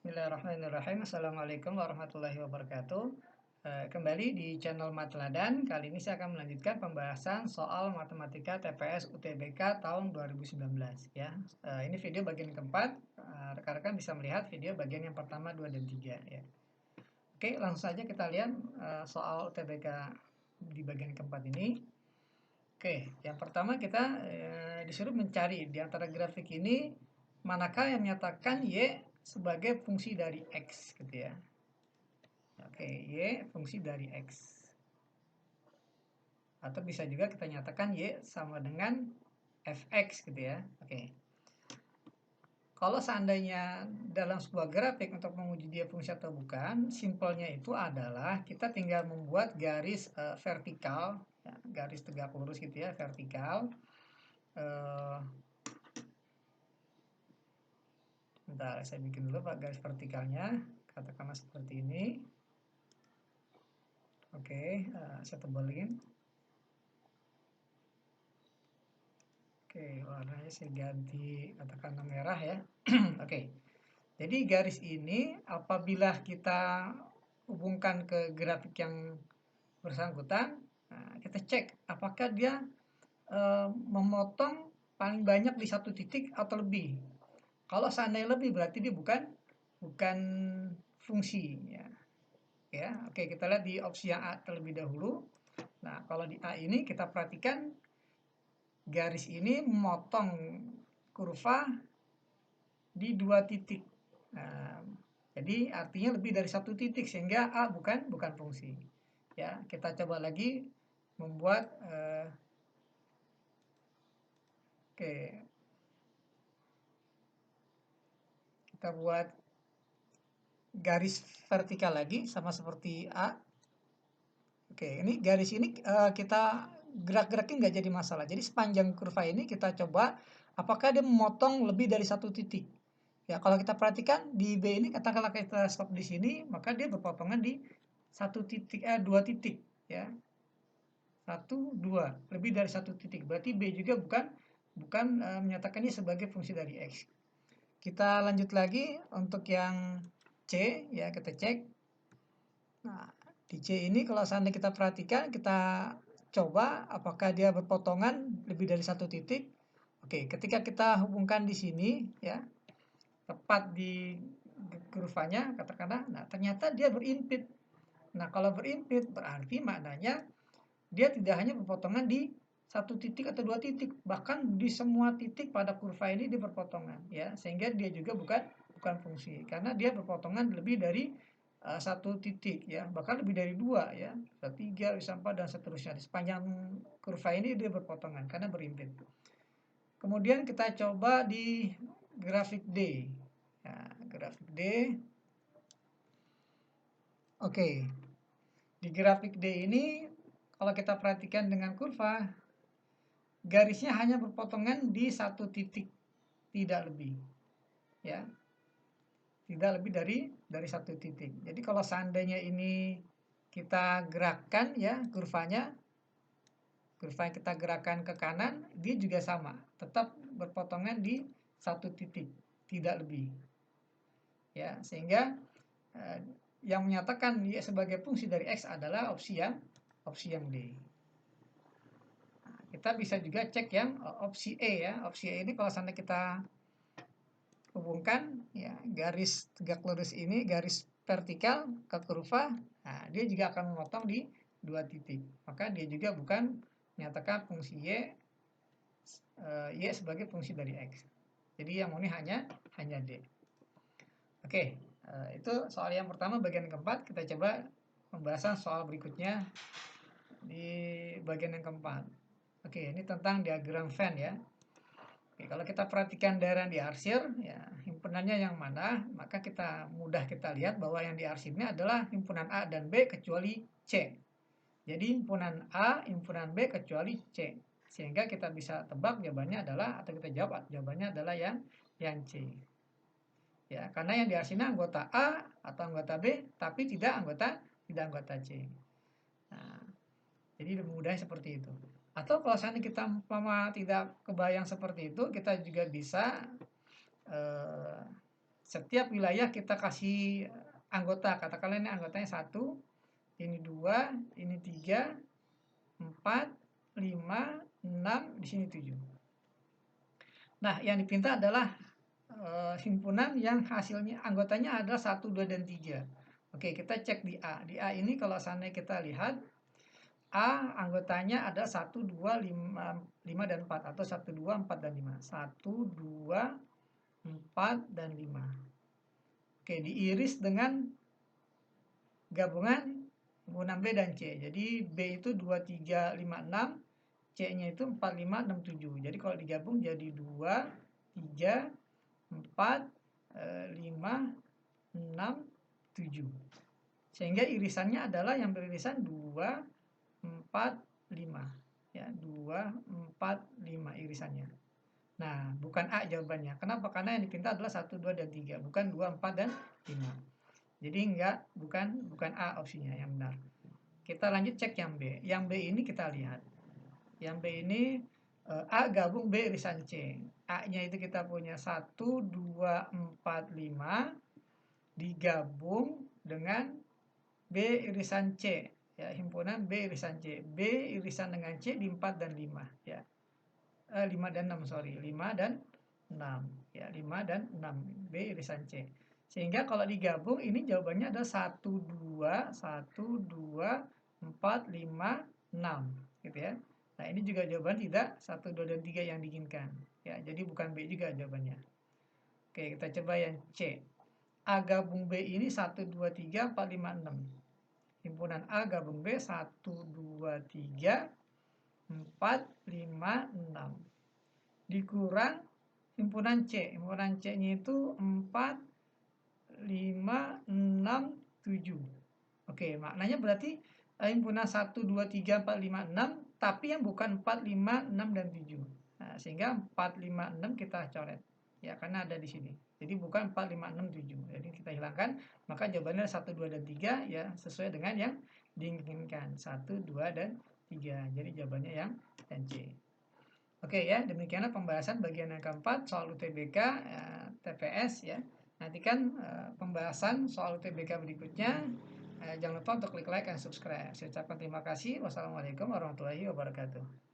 Bismillahirrahmanirrahim. Assalamualaikum warahmatullahi wabarakatuh. Kembali di channel Matladan. Kali ini saya akan melanjutkan pembahasan soal matematika TPS UTBK tahun 2019 ya. Ini video bagian keempat. Rekan-rekan bisa melihat video bagian yang pertama, 2 dan 3 ya. Oke, langsung saja kita lihat soal UTBK di bagian keempat ini. Oke, yang pertama kita disuruh mencari di antara grafik ini manakah yang menyatakan Y sebagai fungsi dari X gitu ya. Oke, Y fungsi dari X. Atau bisa juga kita nyatakan Y sama dengan Fx gitu ya. Oke. Kalau seandainya dalam sebuah grafik untuk menguji dia fungsi atau bukan, simpelnya itu adalah kita tinggal membuat garis vertikal, ya, garis tegak lurus gitu ya, vertikal. Bentar, saya bikin dulu Pak garis vertikalnya, katakanlah seperti ini. Oke, saya tebalin. Oke, warnanya saya ganti katakanlah merah ya. Oke, jadi garis ini apabila kita hubungkan ke grafik yang bersangkutan, kita cek apakah dia memotong paling banyak di satu titik atau lebih. Kalau seandainya lebih berarti dia bukan fungsi ya. Ya, oke, kita lihat di opsi yang A terlebih dahulu. Nah, kalau di A ini kita perhatikan garis ini memotong kurva di 2 titik. Nah, jadi artinya lebih dari 1 titik sehingga A bukan fungsi. Ya, kita coba lagi membuat oke. Kita buat garis vertikal lagi sama seperti A. Oke, ini garis ini kita gerak-gerakin nggak jadi masalah. Jadi sepanjang kurva ini kita coba apakah dia memotong lebih dari 1 titik. Ya, kalau kita perhatikan di B ini katakanlah kita stop di sini, maka dia berpotongan di 1 titik 2 titik ya. 1, 2, lebih dari 1 titik. Berarti B juga bukan menyatakannya sebagai fungsi dari X. Kita lanjut lagi untuk yang C ya, kita cek. Nah, di C ini kalau seandainya kita perhatikan, kita coba apakah dia berpotongan lebih dari 1 titik. Oke, ketika kita hubungkan di sini ya, tepat di kurvanya katakanlah, nah ternyata dia berimpit. Nah, kalau berimpit berarti maknanya dia tidak hanya berpotongan di 1 titik atau 2 titik, bahkan di semua titik pada kurva ini dia berpotongan ya, sehingga dia juga bukan fungsi karena dia berpotongan lebih dari 1 titik ya, bahkan lebih dari 2 ya, bisa 3, bisa 4 dan seterusnya. Di sepanjang kurva ini dia berpotongan karena berimpit. Kemudian kita coba di grafik D. Nah, grafik D. Oke. Di grafik D ini kalau kita perhatikan dengan kurva, garisnya hanya berpotongan di 1 titik, tidak lebih. Ya. Tidak lebih dari 1 titik. Jadi kalau seandainya ini kita gerakkan ya kurvanya, kurva yang kita gerakan ke kanan, dia juga sama, tetap berpotongan di 1 titik, tidak lebih. Ya, sehingga yang menyatakan dia sebagai fungsi dari X adalah opsi yang D. Nah, kita bisa juga cek yang opsi E ya. Opsi E ini kalau seandainya kita hubungkan ya garis tegak lurus ini, garis vertikal ke kurva, nah dia juga akan memotong di 2 titik. Maka dia juga bukan menyatakan fungsi Y sebagai fungsi dari X. Jadi yang ini hanya D. Oke, itu soal yang pertama bagian keempat. Kita coba pembahasan soal berikutnya di bagian yang keempat. Oke, ini tentang diagram Venn ya. Oke, kalau kita perhatikan daerah yang diarsir, ya himpunannya yang mana, maka mudah kita lihat bahwa yang diarsirnya adalah himpunan A dan B kecuali C. Jadi himpunan A, himpunan B kecuali C. Sehingga kita bisa tebak jawabannya adalah, atau kita jawab jawabannya adalah yang C. Ya, karena yang diarsirnya anggota A atau anggota B, tapi tidak anggota C. Nah, jadi lebih mudah seperti itu. Atau kalau seandainya kita tidak kebayang seperti itu, kita juga bisa Setiap wilayah kita kasih anggota, katakanlah ini anggotanya 1, ini 2, ini 3, 4, 5, 6, di sini 7. Nah, yang dipinta adalah himpunan yang hasilnya anggotanya adalah 1, 2, dan 3. Oke, kita cek di A. Di A ini kalau seandainya kita lihat, A anggotanya ada 1, 2, 5, dan 4. Atau 1, 2, 4, dan 5. 1, 2, 4, dan 5. Oke, diiris dengan gabungan himpunan B dan C. Jadi B itu 2, 3, 5, 6. C-nya itu 4, 5, 6, 7. Jadi kalau digabung jadi 2, 3, 4, 5, 6, 7. Sehingga irisannya adalah yang beririsan 2, 4, 5. Ya, 2, 4, 5 irisannya. Nah, bukan A jawabannya. Kenapa? Karena yang dipinta adalah 1, 2, dan 3. Bukan 2, 4, dan 5. Jadi bukan A opsinya yang benar. Kita lanjut cek yang B. Yang B ini kita lihat. Yang B ini A gabung B irisan C. A-nya itu kita punya 1, 2, 4, 5 digabung dengan B irisan C. Ya, himpunan B irisan C. B irisan dengan C di 4 dan 5. Ya. 5 dan 6, sorry. 5 dan 6. Ya, 5 dan 6. B irisan C. Sehingga kalau digabung ini jawabannya adalah 1, 2, 1, 2, 4, 5, 6. Gitu ya. Nah, ini juga jawaban tidak 1, 2, dan 3 yang diinginkan. Ya, jadi bukan B juga jawabannya. Oke, kita coba yang C. A gabung B ini 1, 2, 3, 4, 5, 6. Himpunan A gabung B 1, 2, 3, 4, 5, 6. Dikurang himpunan C. Himpunan C-nya itu 4, 5, 6, 7. Oke, maknanya berarti himpunan 1, 2, 3, 4, 5, 6, tapi yang bukan 4, 5, 6, dan 7. Nah, sehingga 4, 5, 6 kita coret. Ya, karena ada di sini. Jadi bukan 4, 5, 6, 7. Jadi kita hilangkan, maka jawabannya 1, 2, dan 3 ya sesuai dengan yang diinginkan. 1, 2, dan 3. Jadi jawabannya yang C. Oke ya, demikianlah pembahasan bagian yang keempat soal UTBK TPS ya. Nantikan pembahasan soal UTBK berikutnya. Jangan lupa untuk klik like dan subscribe. Saya ucapkan terima kasih. Wassalamualaikum warahmatullahi wabarakatuh.